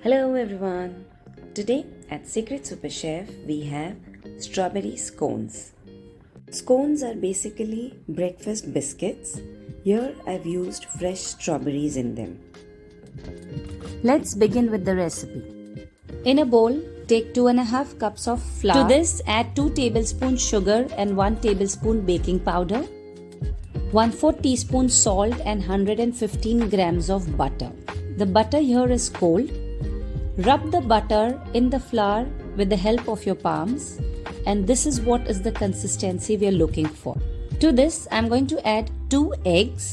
Hello everyone. Today at Secret Super Chef we have strawberry scones. Scones are basically breakfast biscuits. Here I've used fresh strawberries in them. Let's begin with the recipe. In a bowl, take 2.5 cups of flour. To this, add 2 tablespoons sugar and 1 tablespoon baking powder, 1/4 teaspoon salt and 115 grams of butter. The butter here is cold. Rub the butter in the flour with the help of your palms, and this is what is the consistency we are looking for. To this, I am going to add 2 eggs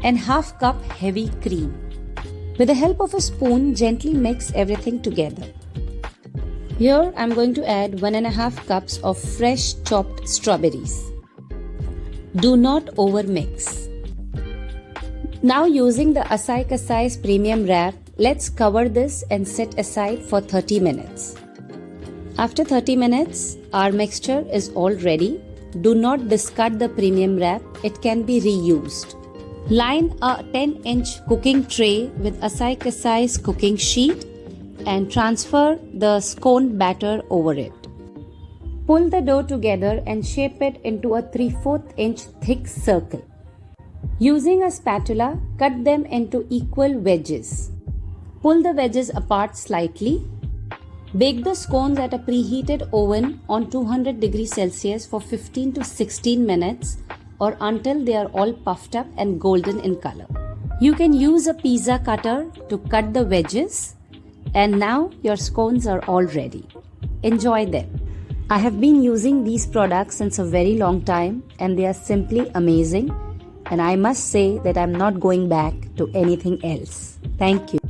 and half cup heavy cream. With the help of a spoon, gently mix everything together. Here I am going to add 1.5 cups of fresh chopped strawberries. Do not overmix. Now using the Asai Kasai's premium wrap, let's cover this and set aside for 30 minutes. After 30 minutes, our mixture is all ready. Do not discard the premium wrap, it can be reused. Line a 10-inch cooking tray with Asai Kasai's cooking sheet and transfer the scone batter over it. Pull the dough together and shape it into a 3/4 inch thick circle. Using a spatula, cut them into equal wedges. Pull the wedges apart slightly. Bake the scones at a preheated oven on 200 degrees Celsius for 15 to 16 minutes or until they are all puffed up and golden in color. You can use a pizza cutter to cut the wedges, and now your scones are all ready. Enjoy them. I have been using these products since a very long time and they are simply amazing, and I must say that I'm not going back to anything else. Thank you.